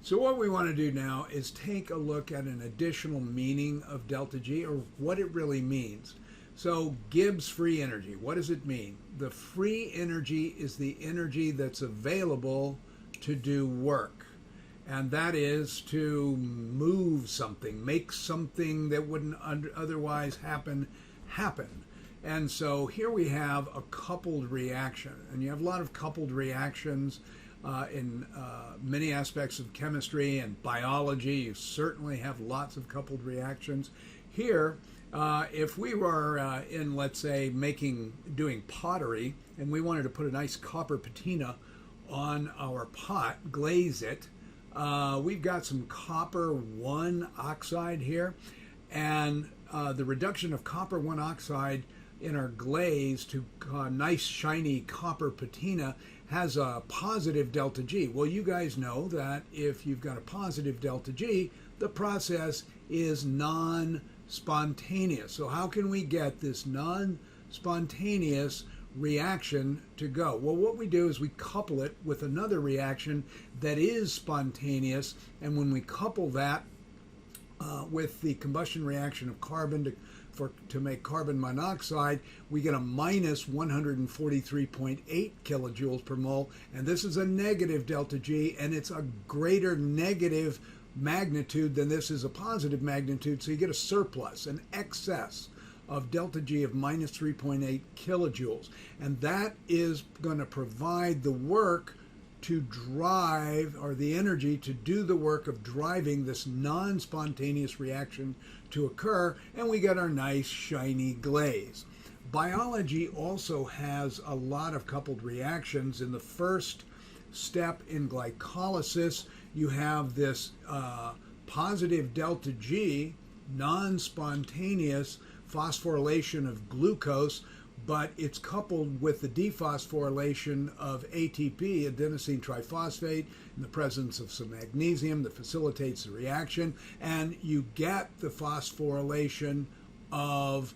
So what we want to do now is take a look at an additional meaning of delta G, or what it really means. So Gibbs free energy, what does it mean? The free energy is the energy that's available to do work. And that is to move something, make something that wouldn't otherwise happen. And so here we have a coupled reaction. And you have a lot of coupled reactions in many aspects of chemistry and biology. You certainly have lots of coupled reactions. Here, if we were in, let's say, doing pottery, and we wanted to put a nice copper patina on our pot, glaze it, we've got some copper 1 oxide here, and the reduction of copper 1 oxide in our glaze to nice shiny copper patina has a positive delta G. Well, you guys know that if you've got a positive delta G, the process is non-spontaneous. So how can we get this non-spontaneous reaction to go? Well, what we do is we couple it with another reaction that is spontaneous, and when we couple that with the combustion reaction of carbon to make carbon monoxide, we get a minus 143.8 kilojoules per mole, and this is a negative delta G, and it's a greater negative magnitude than this is a positive magnitude, so you get a surplus, an excess of delta G of minus 3.8 kilojoules, and that is going to provide the work to drive, or the energy to do the work of driving this non-spontaneous reaction to occur, and we get our nice shiny glaze. Biology also has a lot of coupled reactions. In the first step in glycolysis, you have this positive delta G, non-spontaneous phosphorylation of glucose, but it's coupled with the dephosphorylation of ATP, adenosine triphosphate, in the presence of some magnesium that facilitates the reaction, and you get the phosphorylation of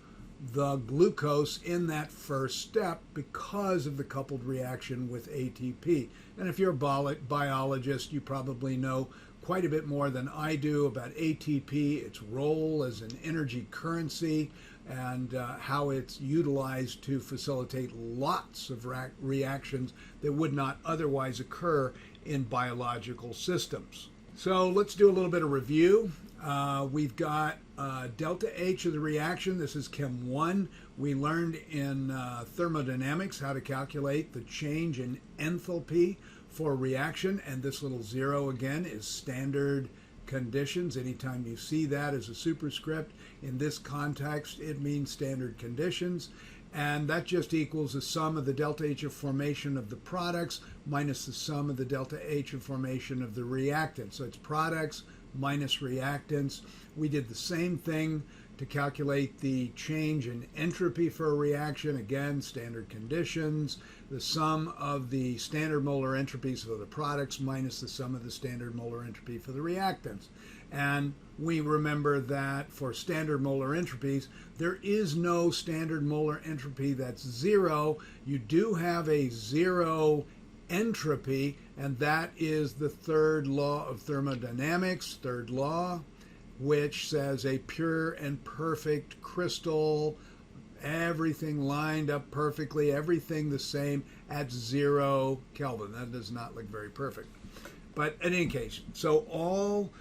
the glucose in that first step because of the coupled reaction with ATP. And if you're a biologist, you probably know quite a bit more than I do about ATP, its role as an energy currency, and how it's utilized to facilitate lots of reactions that would not otherwise occur in biological systems. So let's do a little bit of review. We've got delta H of the reaction. This is Chem 1. We learned in thermodynamics how to calculate the change in enthalpy for a reaction, and this little 0 again is standard conditions. Anytime you see that as a superscript in this context, it means standard conditions, and that just equals the sum of the delta H of formation of the products minus the sum of the delta H of formation of the reactants. So it's products minus reactants. We did the same thing to calculate the change in entropy for a reaction. Again, standard conditions, the sum of the standard molar entropies for the products minus the sum of the standard molar entropy for the reactants. And we remember that for standard molar entropies, there is no standard molar entropy that's 0. You do have a 0 entropy, and that is the third law of thermodynamics, third law, which says a pure and perfect crystal, everything lined up perfectly, everything the same at 0 Kelvin. That does not look very perfect. But in any case, so all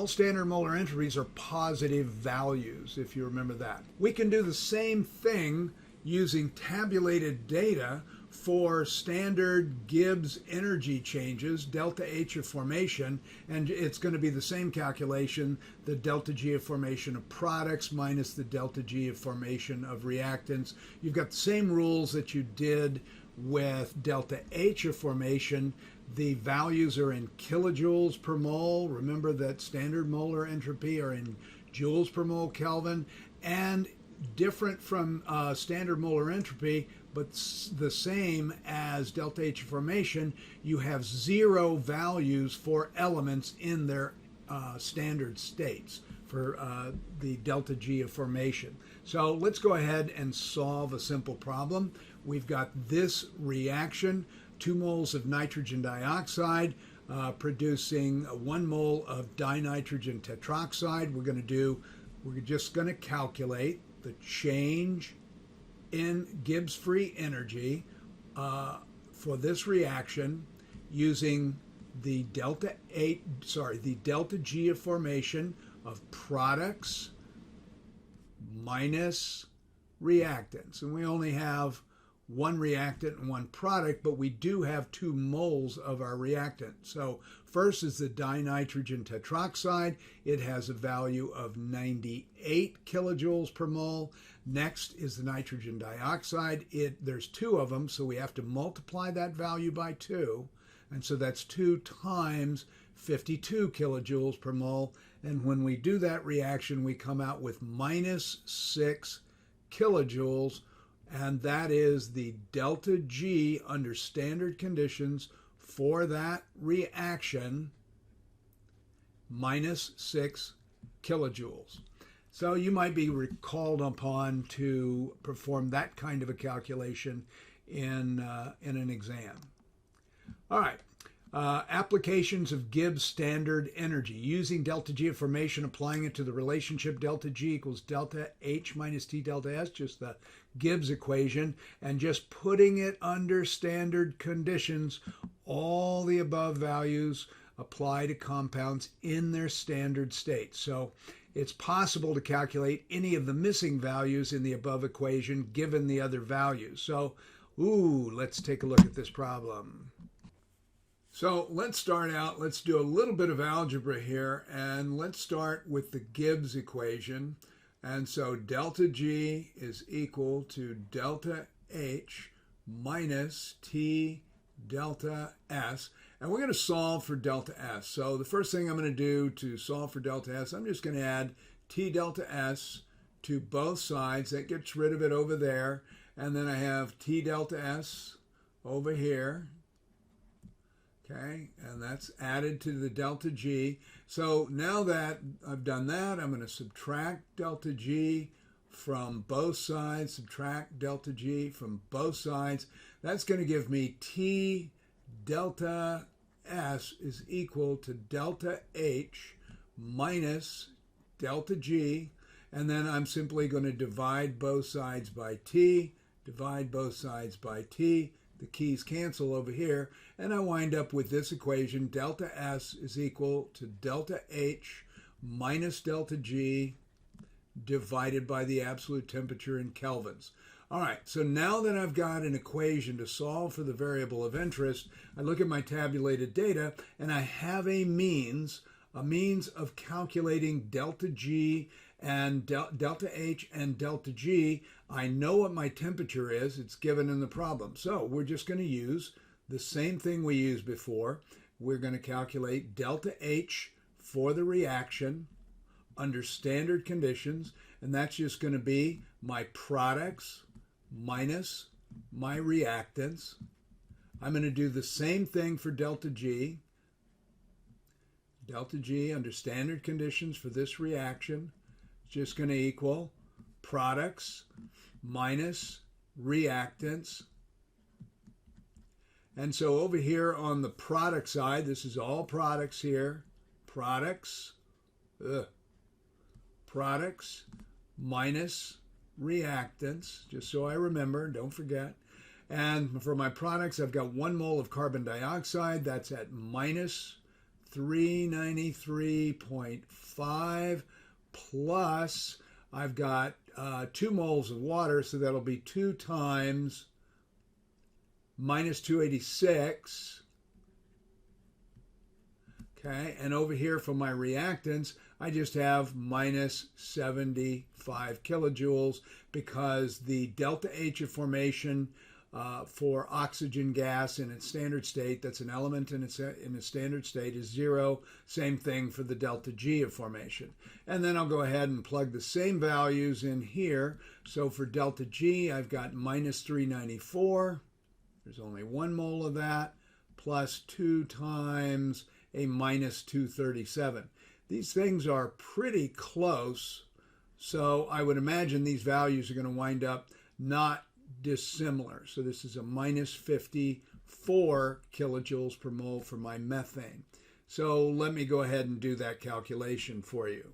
standard molar entropies are positive values, if you remember that. We can do the same thing using tabulated data for standard Gibbs energy changes, delta H of formation, and it's going to be the same calculation, the delta G of formation of products minus the delta G of formation of reactants. You've got the same rules that you did with delta H of formation. The values are in kilojoules per mole. Remember that standard molar entropy are in joules per mole Kelvin, and different from standard molar entropy, but the same as delta H of formation, you have 0 values for elements in their standard states for the delta G of formation. So let's go ahead and solve a simple problem. We've got this reaction, 2 moles of nitrogen dioxide producing 1 mole of dinitrogen tetroxide. We're just going to calculate the change in Gibbs free energy for this reaction using the delta G of formation of products minus reactants. And we only have one reactant and one product, but we do have 2 moles of our reactant. So first is the dinitrogen tetroxide. It has a value of 98 kilojoules per mole. Next is the nitrogen dioxide. There's 2 of them, so we have to multiply that value by 2. And so that's 2 times 52 kilojoules per mole. And when we do that reaction, we come out with minus 6 kilojoules. And that is the delta G under standard conditions for that reaction, minus 6 kilojoules. So you might be called upon to perform that kind of a calculation in an exam. All right. Applications of Gibbs standard energy. Using delta G of formation, applying it to the relationship delta G equals delta H minus T delta S, just the Gibbs equation, and just putting it under standard conditions. All the above values apply to compounds in their standard state. So it's possible to calculate any of the missing values in the above equation given the other values. So, let's take a look at this problem. So let's start out, let's do a little bit of algebra here, and let's start with the Gibbs equation. And so delta G is equal to delta H minus T delta S. And we're going to solve for delta S. So the first thing I'm going to do to solve for delta S, I'm just going to add T delta S to both sides. That gets rid of it over there. And then I have T delta S over here. Okay, and that's added to the delta G. So now that I've done that, I'm going to subtract delta G from both sides, subtract delta G from both sides. That's going to give me T delta S is equal to delta H minus delta G. And then I'm simply going to divide both sides by T, divide both sides by T. The keys cancel over here, and I wind up with this equation. Delta S is equal to delta H minus delta G divided by the absolute temperature in kelvins. All right, so now that I've got an equation to solve for the variable of interest, I look at my tabulated data, and I have a means of calculating delta G and delta H and delta G. I know what my temperature is. It's given in the problem. So we're just going to use the same thing we used before. We're going to calculate delta H for the reaction under standard conditions, and that's just going to be my products minus my reactants. I'm going to do the same thing for delta G. Delta G under standard conditions for this reaction is just going to equal products minus reactants. And so over here on the product side, this is all products here. Products minus reactants, just so I remember, don't forget. And for my products, I've got 1 mole of carbon dioxide. That's at minus 393.5, plus I've got 2 moles of water, so that'll be 2 times minus 286. Okay, and over here for my reactants, I just have minus 75 kilojoules because the delta H of formation for oxygen gas in its standard state, that's an element in its standard state, is 0. Same thing for the delta G of formation. And then I'll go ahead and plug the same values in here. So for delta G, I've got minus 394. There's only 1 mole of that, plus 2 times a minus 237. These things are pretty close, so I would imagine these values are going to wind up not dissimilar. So this is a minus 50 kilojoules per mole for my methane. So let me go ahead and do that calculation for you.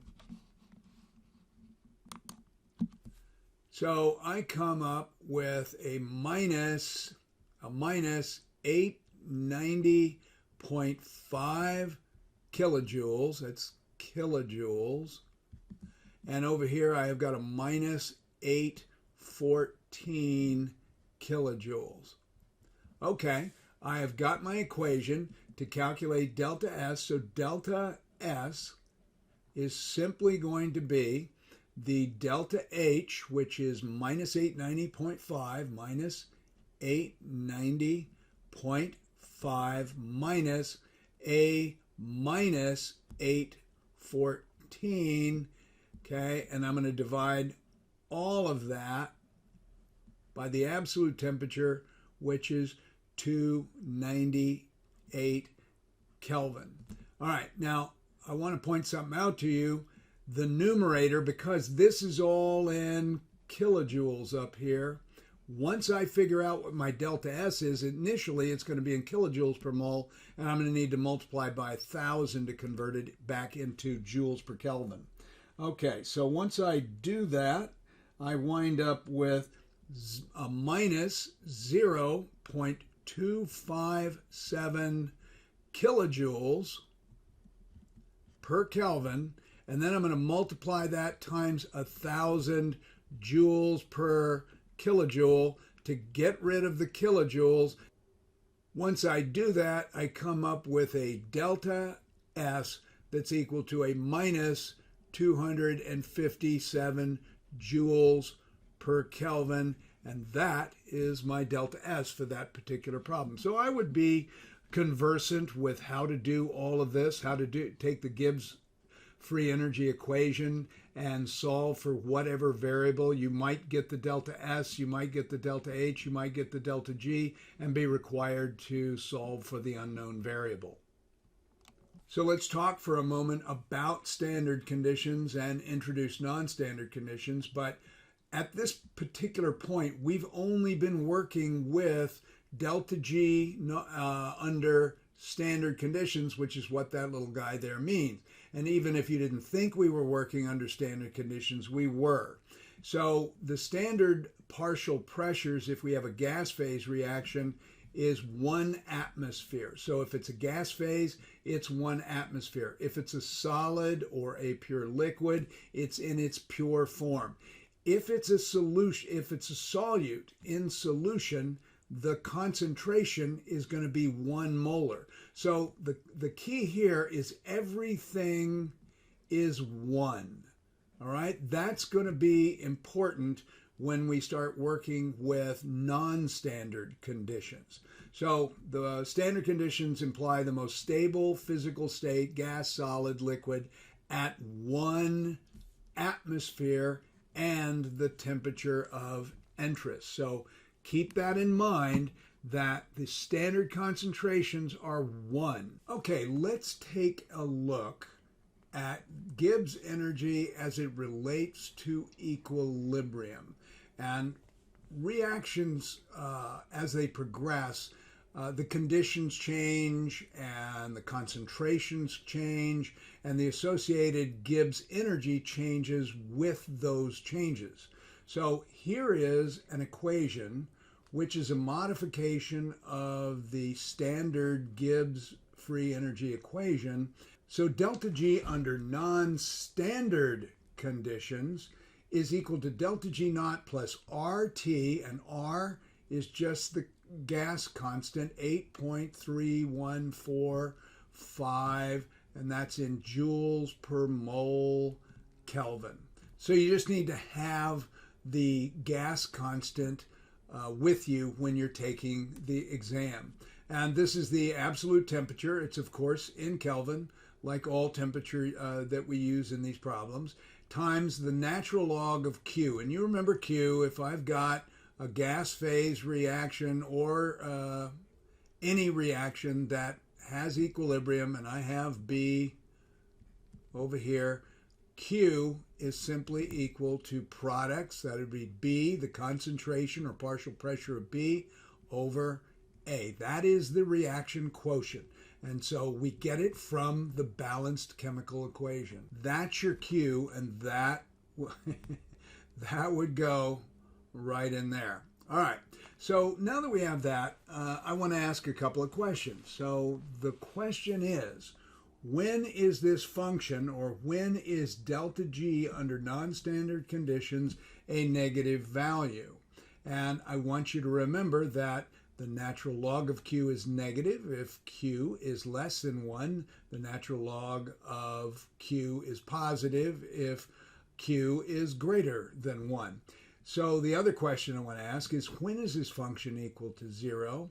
So I come up with a minus 890.5 kilojoules. That's kilojoules. And over here I have got a minus 814 kilojoules. Okay, I have got my equation to calculate delta S. So delta S is simply going to be the delta H, which is minus 890.5 minus 890.5 minus a minus 814. Okay, and I'm going to divide all of that by the absolute temperature, which is 298 Kelvin. All right, now I want to point something out to you. The numerator, because this is all in kilojoules up here, once I figure out what my delta S is, initially it's going to be in kilojoules per mole, and I'm going to need to multiply by 1,000 to convert it back into joules per Kelvin. Okay, so once I do that, I wind up with a minus 0.257 kilojoules per Kelvin, and then I'm going to multiply that times 1,000 joules per kilojoule to get rid of the kilojoules. Once I do that, I come up with a delta S that's equal to a minus 257 joules per Kelvin, and that is my delta S for that particular problem. So I would be conversant with how to do all of this, how to take the Gibbs free energy equation and solve for whatever variable. You might get the delta S, you might get the delta H, you might get the delta G, and be required to solve for the unknown variable. So let's talk for a moment about standard conditions and introduce non-standard conditions. But at this particular point, we've only been working with delta G under standard conditions, which is what that little guy there means. And even if you didn't think we were working under standard conditions, we were. So the standard partial pressures, if we have a gas phase reaction, is 1 atmosphere. So if it's a gas phase, it's 1 atmosphere. If it's a solid or a pure liquid, it's in its pure form. If it's a solution, if it's a solute in solution, the concentration is going to be 1 molar. So the key here is everything is 1. All right, that's going to be important when we start working with non-standard conditions. So the standard conditions imply the most stable physical state, gas, solid, liquid, at 1 atmosphere and the temperature of interest. So keep that in mind, that the standard concentrations are 1. Okay, let's take a look at Gibbs energy as it relates to equilibrium. And reactions, as they progress, the conditions change and the concentrations change, and the associated Gibbs energy changes with those changes. So here is an equation which is a modification of the standard Gibbs free energy equation. So delta G under non-standard conditions is equal to delta G naught plus RT, and R is just the gas constant, 8.3145, and that's in joules per mole Kelvin. So you just need to have the gas constant with you when you're taking the exam. And this is the absolute temperature. It's, of course, in Kelvin, like all temperature that we use in these problems, times the natural log of Q. And you remember Q, if I've got a gas phase reaction or any reaction that has equilibrium, and I have B over here, Q is simply equal to products. That would be B, the concentration or partial pressure of B, over A. That is the reaction quotient. And so we get it from the balanced chemical equation. That's your Q, and that would go right in there. All right, so now that we have that, I want to ask a couple of questions. So the question is, when is this function, or when is delta G under non-standard conditions a negative value? And I want you to remember that the natural log of Q is negative. If Q is less than 1, the natural log of Q is positive if Q is greater than 1. So the other question I want to ask is, when is this function equal to 0?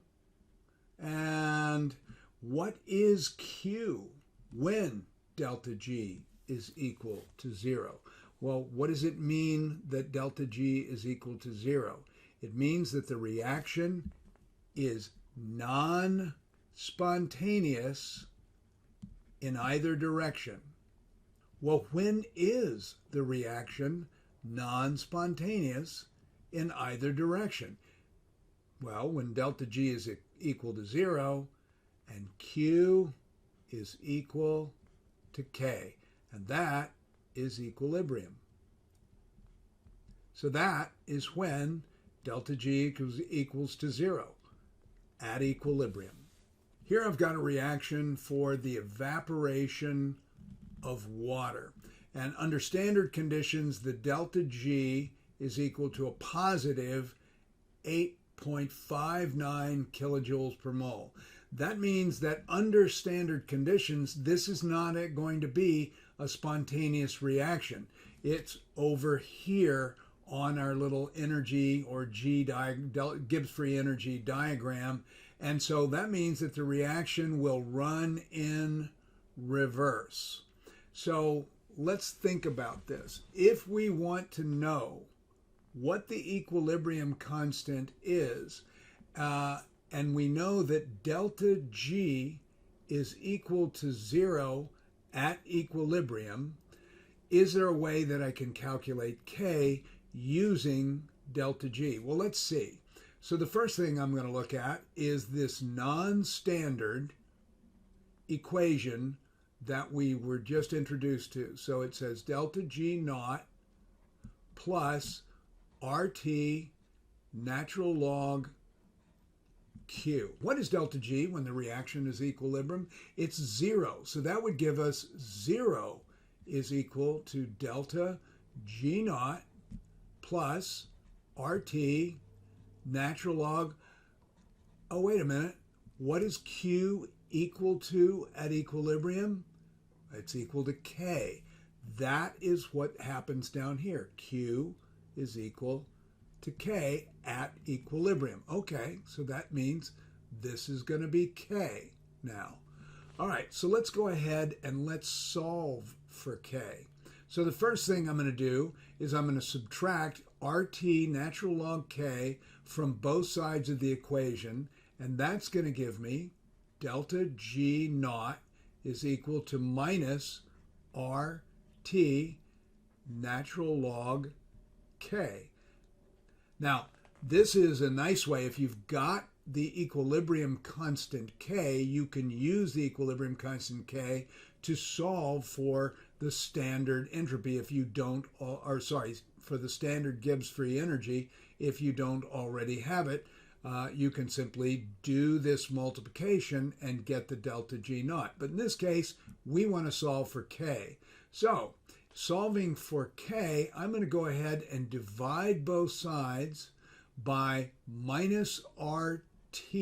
And what is Q when delta G is equal to 0? Well, what does it mean that delta G is equal to 0? It means that the reaction is non-spontaneous in either direction. Well, when is the reaction non-spontaneous in either direction? Well, when delta G is equal to 0 and Q is equal to K, and that is equilibrium. So that is when delta G equals to 0. At equilibrium. Here I've got a reaction for the evaporation of water. And under standard conditions, the delta G is equal to a positive 8.59 kilojoules per mole. That means that under standard conditions, this is not going to be a spontaneous reaction. It's over here on our little energy or Gibbs free energy diagram. And so that means that the reaction will run in reverse. So let's think about this. If we want to know what the equilibrium constant is, and we know that delta G is equal to 0 at equilibrium, is there a way that I can calculate K using delta G? Well, let's see. So the first thing I'm going to look at is this non-standard equation that we were just introduced to. So it says delta G naught plus RT natural log Q. What is delta G when the reaction is equilibrium? It's 0. So that would give us 0 is equal to delta G naught plus RT natural log. Oh, wait a minute. What is Q equal to at equilibrium? It's equal to K. That is what happens down here. Q is equal to K at equilibrium. Okay, so that means this is going to be K now. All right, so let's go ahead and let's solve for K. So the first thing I'm going to do is I'm going to subtract RT natural log K from both sides of the equation, and that's going to give me delta G naught is equal to minus RT natural log K. Now, this is a nice way. If you've got the equilibrium constant K, you can use the equilibrium constant K to solve for the standard entropy if you don't, or sorry, for the standard Gibbs free energy if you don't already have it. You can simply do this multiplication and get the delta G naught. But in this case, we want to solve for K. So, solving for K, I'm going to go ahead and divide both sides by minus RT.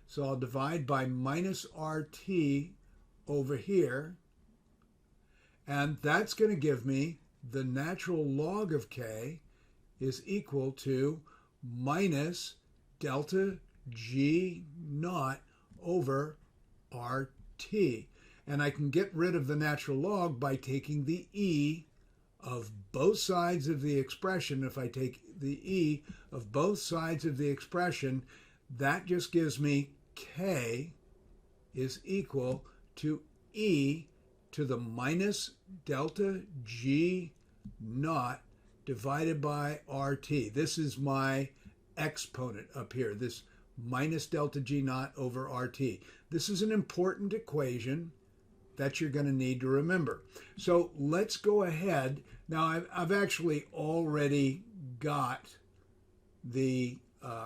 So I'll divide by minus RT over here. And that's going to give me the natural log of K is equal to minus delta G naught over RT. And I can get rid of the natural log by taking the E of both sides of the expression. If I take the E of both sides of the expression, that just gives me K is equal to E to the minus delta G naught divided by RT. This is my exponent up here, this minus delta G naught over RT. This is an important equation that you're going to need to remember. So let's go ahead. Now I've actually already got the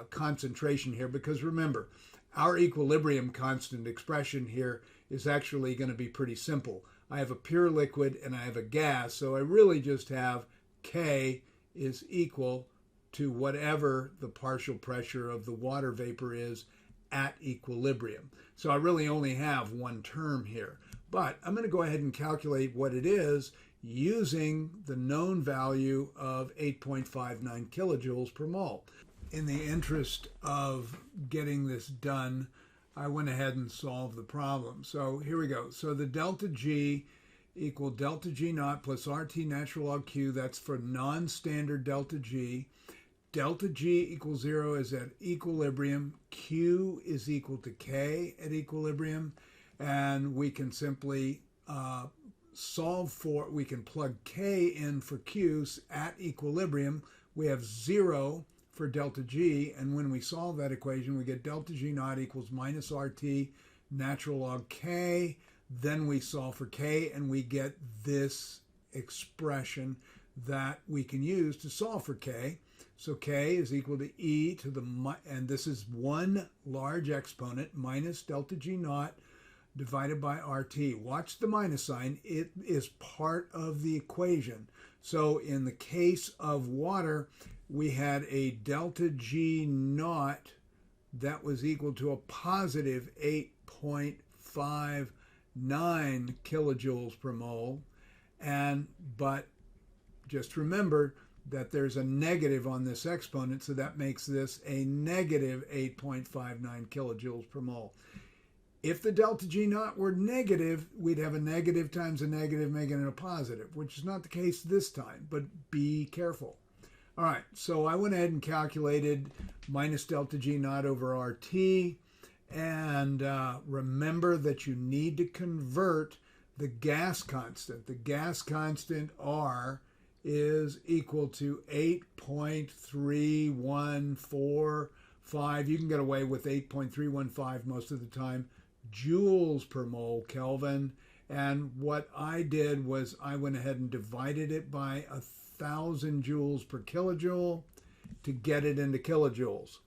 concentration here, because remember, our equilibrium constant expression here is actually going to be pretty simple. I have a pure liquid and I have a gas, so I really just have K is equal to whatever the partial pressure of the water vapor is at equilibrium. So I really only have one term here. But I'm going to go ahead and calculate what it is using the known value of 8.59 kilojoules per mole. In the interest of getting this done, I went ahead and solved the problem. So here we go. So the delta G equal delta G naught plus RT natural log Q. That's for non-standard delta G. Delta G equals 0 is at equilibrium. Q is equal to K at equilibrium. And we can simply we can plug K in for Q at equilibrium. We have 0 for delta G, and when we solve that equation, we get delta G naught equals minus RT natural log K. Then we solve for K, and we get this expression that we can use to solve for K. So K is equal to E to the, and this is one large exponent, minus delta G naught divided by RT. Watch the minus sign. It is part of the equation. So in the case of water, we had a delta G naught that was equal to a positive 8.59 kilojoules per mole. But just remember that there's a negative on this exponent, so that makes this a negative 8.59 kilojoules per mole. If the delta G naught were negative, we'd have a negative times a negative making it a positive, which is not the case this time, but be careful. All right, so I went ahead and calculated minus delta G naught over RT, and remember that you need to convert the gas constant. The gas constant R is equal to 8.3145. You can get away with 8.315 most of the time, joules per mole Kelvin. And what I did was I went ahead and divided it by 1,000 joules per kilojoule to get it into kilojoules.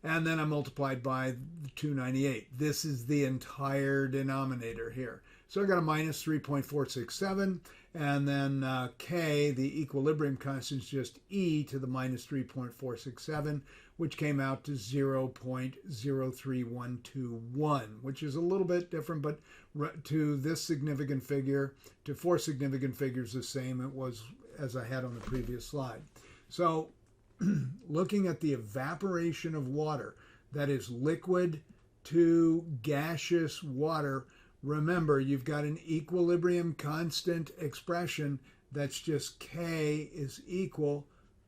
And then I multiplied by 298. This is the entire denominator here. So I got a minus 3.467, and then K, the equilibrium constant, is just E to the minus 3.467, which came out to 0.03121, which is a little bit different, but to this significant figure, to four significant figures, the same it was as I had on the previous slide. So looking at the evaporation of water, that is liquid to gaseous water, remember you've got an equilibrium constant expression that's just K is equal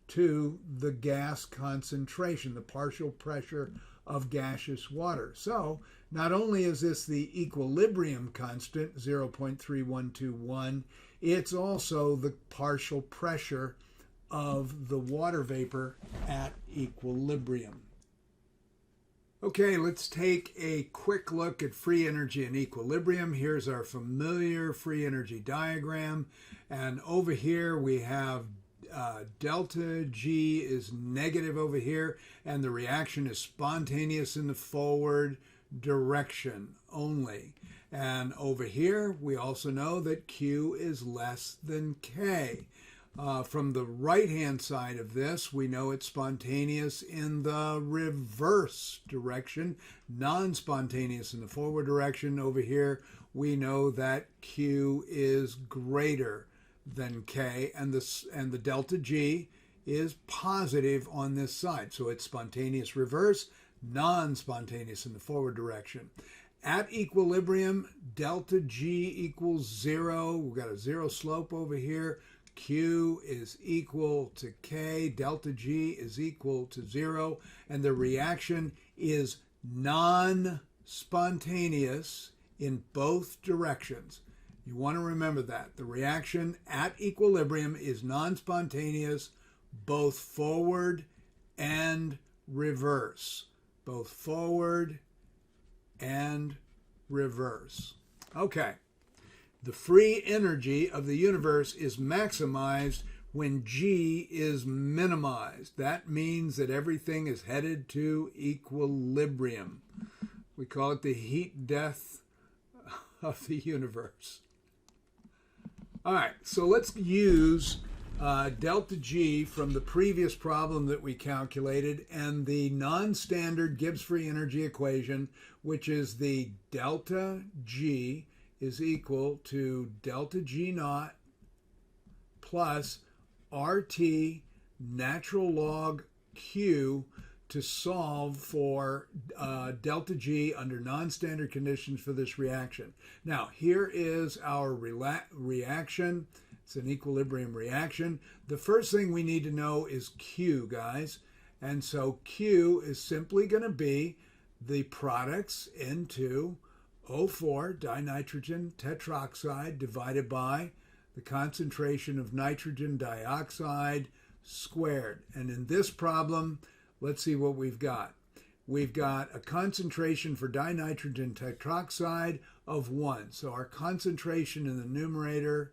to the gas concentration, the partial pressure of gaseous water. So not only is this the equilibrium constant, 0.3121, it's also the partial pressure of the water vapor at equilibrium. Okay, let's take a quick look at free energy and equilibrium. Here's our familiar free energy diagram. And over here we have delta G is negative over here, and the reaction is spontaneous in the forward direction only. And over here, we also know that Q is less than K. From the right-hand side of this, we know it's spontaneous in the reverse direction, non-spontaneous in the forward direction. Over here, we know that Q is greater than K, and the delta G is positive on this side. So it's spontaneous reverse, non-spontaneous in the forward direction. At equilibrium, delta G equals 0. We've got a 0 slope over here. Q is equal to K, delta G is equal to 0, and the reaction is non-spontaneous in both directions. You want to remember that. The reaction at equilibrium is non-spontaneous, both forward and reverse. both forward and reverse. Okay. The free energy of the universe is maximized when G is minimized. That means that everything is headed to equilibrium. We call it the heat death of the universe. All right, so let's use delta G from the previous problem that we calculated and the non-standard Gibbs free energy equation, which is the delta G is equal to delta G naught plus RT natural log Q to solve for delta G under non-standard conditions for this reaction. Now, here is our reaction. It's an equilibrium reaction. The first thing we need to know is Q, guys. And so Q is simply going to be the products into O4 dinitrogen tetroxide divided by the concentration of nitrogen dioxide squared. And in this problem, let's see what we've got. We've got a concentration for dinitrogen tetroxide of 1. So our concentration in the numerator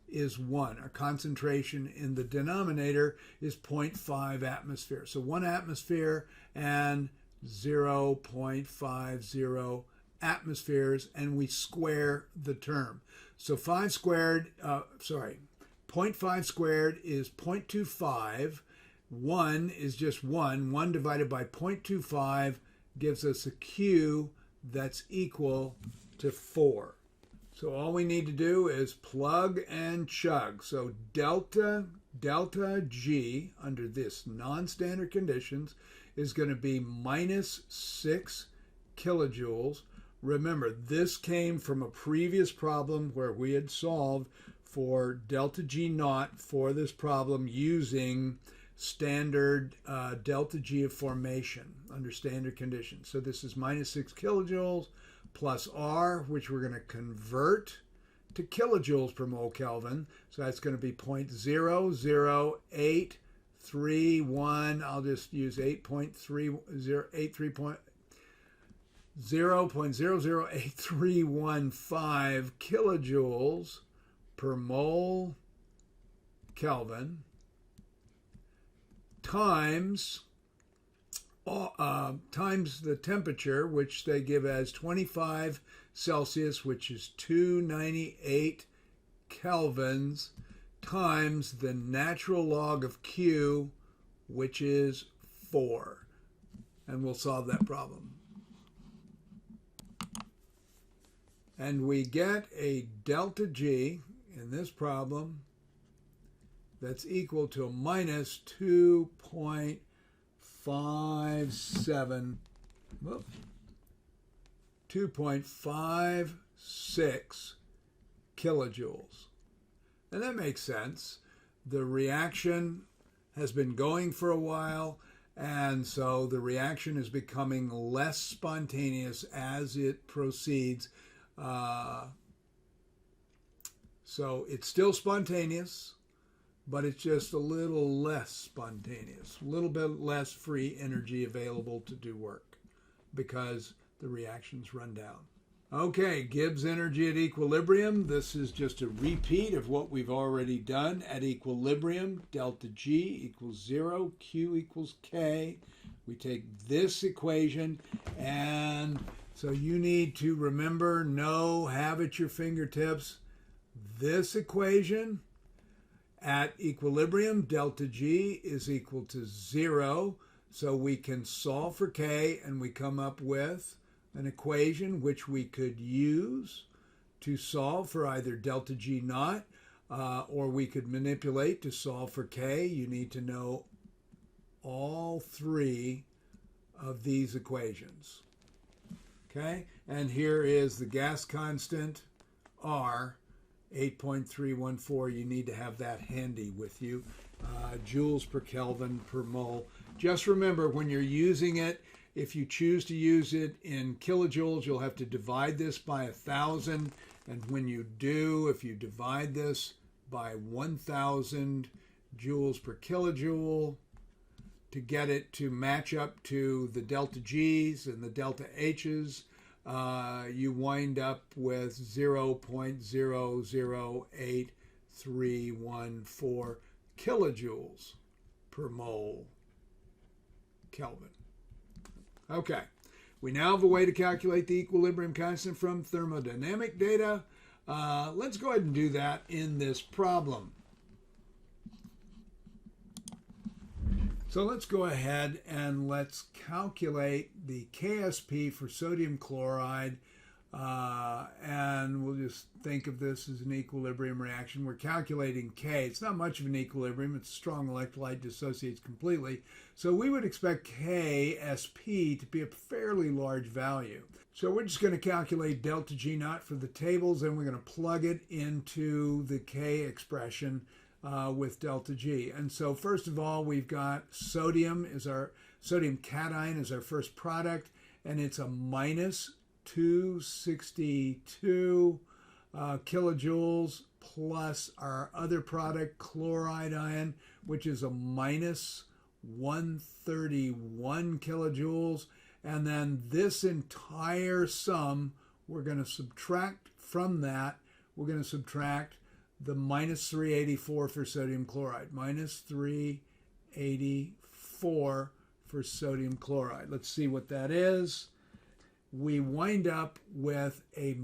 is 1. Our concentration in the denominator is 0.5 atmosphere. So 1 atmosphere and 0.50 atmospheres, and we square the term. So 0.5 squared is 0.25. 1 is just 1. 1 divided by 0.25 gives us a Q that's equal to 4. So all we need to do is plug and chug. So delta G under this non-standard conditions is going to be minus 6 kilojoules. Remember, this came from a previous problem where we had solved for delta G naught for this problem using standard delta G of formation under standard conditions. So this is minus 6 kilojoules plus R, which we're going to convert to kilojoules per mole Kelvin. So that's going to be 0.00831. I'll just use 0.008315 kilojoules per mole Kelvin times the temperature, which they give as 25 Celsius, which is 298 kelvins, times the natural log of Q, which is 4. And we'll solve that problem. And we get a delta G in this problem that's equal to minus 2.56 kilojoules. And that makes sense. The reaction has been going for a while, and so the reaction is becoming less spontaneous as it proceeds. So it's still spontaneous, but it's just a little less spontaneous, a little bit less free energy available to do work because the reactions run down. Okay, Gibbs energy at equilibrium. This is just a repeat of what we've already done. At equilibrium, delta G equals 0, Q equals K. We take this equation, and so you need to remember, have at your fingertips this equation. At equilibrium, delta G is equal to 0. So we can solve for K, and we come up with an equation which we could use to solve for either delta G naught, or we could manipulate to solve for K. You need to know all three of these equations. Okay, and here is the gas constant, R, 8.314. You need to have that handy with you. Joules per Kelvin per mole. Just remember, when you're using it, if you choose to use it in kilojoules, you'll have to divide this by 1,000. And when you do, if you divide this by 1,000 joules per kilojoule, to get it to match up to the delta G's and the delta H's, you wind up with 0.008314 kilojoules per mole Kelvin. Okay, we now have a way to calculate the equilibrium constant from thermodynamic data. Let's go ahead and do that in this problem. So let's go ahead and let's calculate the KSP for sodium chloride, and we'll just think of this as an equilibrium reaction. We're calculating K. It's not much of an equilibrium. It's a strong electrolyte, dissociates completely. So we would expect KSP to be a fairly large value. So we're just going to calculate delta G naught for the tables, and we're going to plug it into the K expression with delta G. And so first of all, we've got sodium cation is our first product, and it's a minus 262 kilojoules, plus our other product, chloride ion, which is a minus 131 kilojoules. And then this entire sum, we're going to subtract from that. We're going to subtract the minus 384 for sodium chloride. Minus 384 for sodium chloride. Let's see what that is. We wind up with a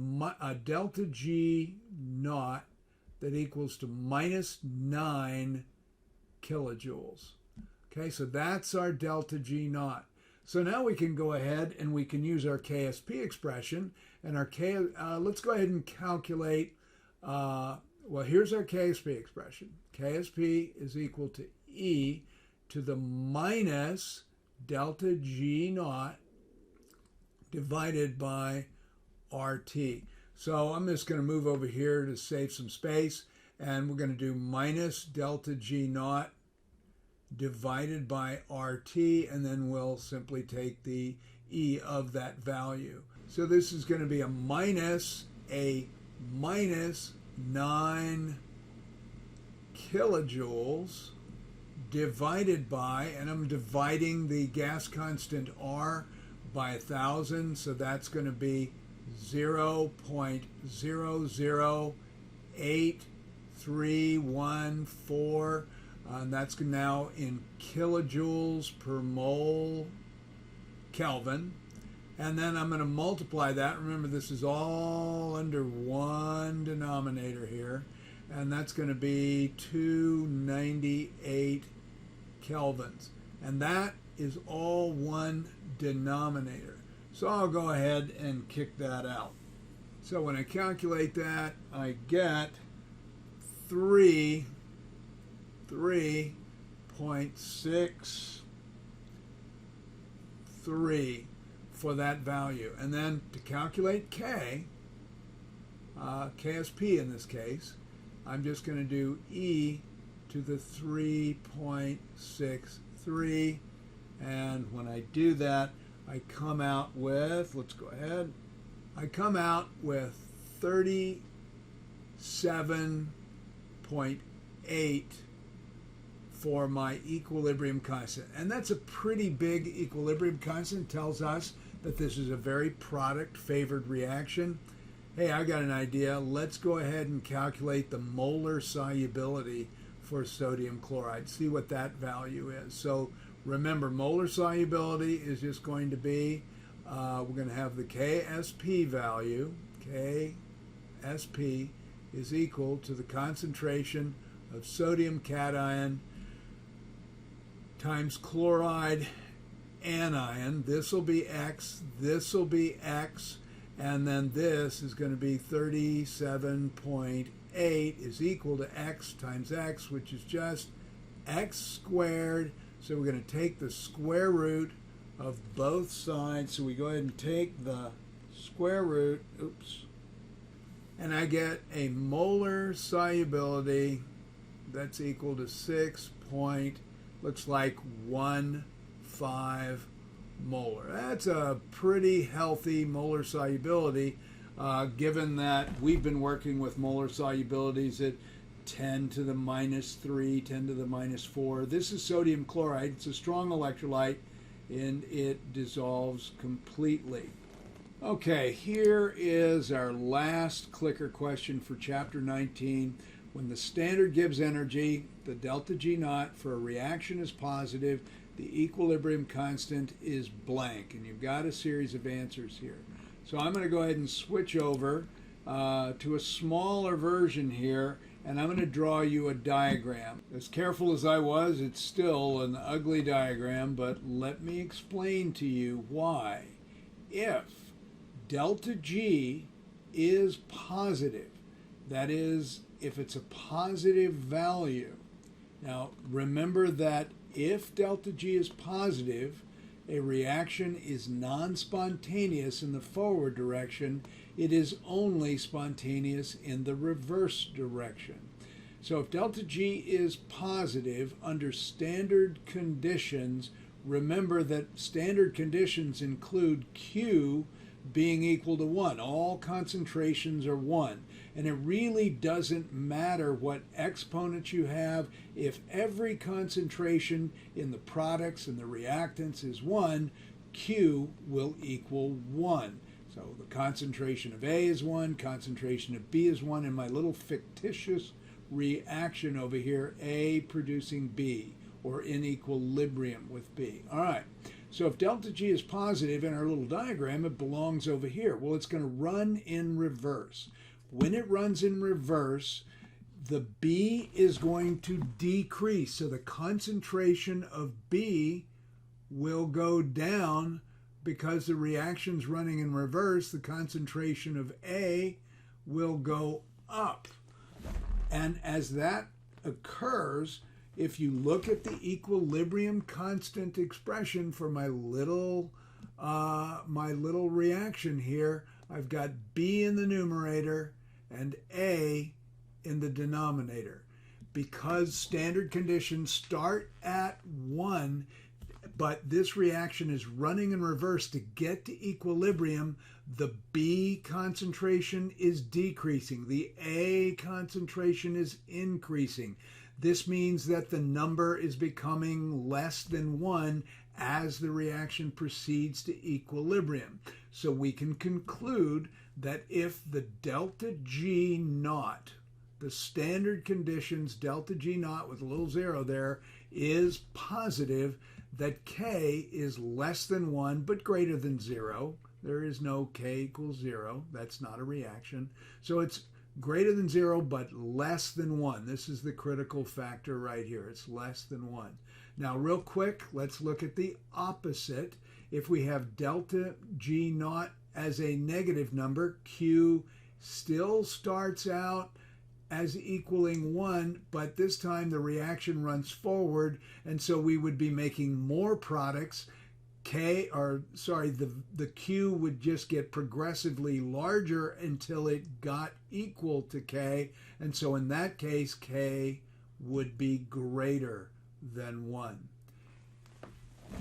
delta G naught that equals to minus 9 kilojoules. Okay, so that's our delta G naught. So now we can go ahead and we can use our KSP expression, and our let's go ahead and calculate. Well, here's our KSP expression. KSP is equal to E to the minus delta G naught divided by RT. So I'm just going to move over here to save some space, and we're going to do minus delta G naught divided by RT, and then we'll simply take the E of that value. So this is going to be a minus 9 kilojoules divided by, and I'm dividing the gas constant R by 1,000, so that's going to be 0.008314, and that's now in kilojoules per mole Kelvin. And then I'm going to multiply that. Remember, this is all under one denominator here. And that's going to be 298 kelvins. And that is all one denominator. So I'll go ahead and kick that out. So when I calculate that, I get 3.63 for that value. And then to calculate K, KSP in this case, I'm just going to do E to the 3.63, and when I do that, I come out with, let's go ahead, I come out with 37.8 for my equilibrium constant. And that's a pretty big equilibrium constant. Tells us that this is a very product-favored reaction. Hey, I got an idea. Let's go ahead and calculate the molar solubility for sodium chloride. See what that value is. So remember, molar solubility is just going to be, we're going to have the KSP value. KSP is equal to the concentration of sodium cation times chloride anion. This will be X, this will be X, and then this is going to be 37.8 is equal to X times X, which is just X squared. So we're going to take the square root of both sides. So we go ahead and take the square root, and I get a molar solubility that's equal to 6 point, looks like 1.5 molar. That's a pretty healthy molar solubility, given that we've been working with molar solubilities at 10 to the minus 3, 10 to the minus 4. This is sodium chloride. It's a strong electrolyte, and it dissolves completely. Okay, here is our last clicker question for chapter 19. When the standard Gibbs energy, the delta G naught for a reaction is positive, the equilibrium constant is blank. And you've got a series of answers here. So I'm going to go ahead and switch over to a smaller version here, and I'm going to draw you a diagram. As careful as I was, it's still an ugly diagram, but let me explain to you why. If delta G is positive, that is, if it's a positive value. Now, remember that if delta G is positive, a reaction is non-spontaneous in the forward direction. It is only spontaneous in the reverse direction. So if delta G is positive under standard conditions, remember that standard conditions include Q being equal to 1. All concentrations are 1. And it really doesn't matter what exponent you have. If every concentration in the products and the reactants is 1, Q will equal 1. So the concentration of A is 1, concentration of B is 1, and my little fictitious reaction over here, A producing B, or in equilibrium with B. All right. So if delta G is positive in our little diagram, it belongs over here. Well, it's going to run in reverse. When it runs in reverse, the B is going to decrease. So the concentration of B will go down because the reaction's running in reverse. The concentration of A will go up. And as that occurs, if you look at the equilibrium constant expression for my little reaction here, I've got B in the numerator and A in the denominator. Because standard conditions start at 1, but this reaction is running in reverse to get to equilibrium, the B concentration is decreasing. The A concentration is increasing. This means that the number is becoming less than 1 as the reaction proceeds to equilibrium. So we can conclude that if the delta G naught, the standard conditions delta G naught with a little 0 there, is positive, that K is less than 1 but greater than 0. There is no K equals 0. That's not a reaction. So it's greater than 0 but less than 1. This is the critical factor right here. It's less than 1. Now real quick, let's look at the opposite. If we have delta G naught as a negative number, Q still starts out as equaling 1, but this time the reaction runs forward, and so we would be making more products. The Q would just get progressively larger until it got equal to K, and so in that case, K would be greater than 1.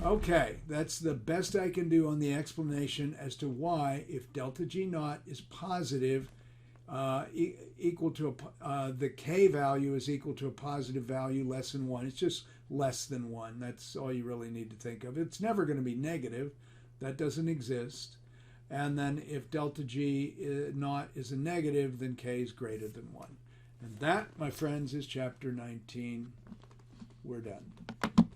Okay, that's the best I can do on the explanation as to why, if delta G naught is positive, equal to the K value is equal to a positive value less than 1. It's just less than 1. That's all you really need to think of. It's never going to be negative. That doesn't exist. And then if delta G naught is a negative, then K is greater than 1. And that, my friends, is chapter 19. We're done.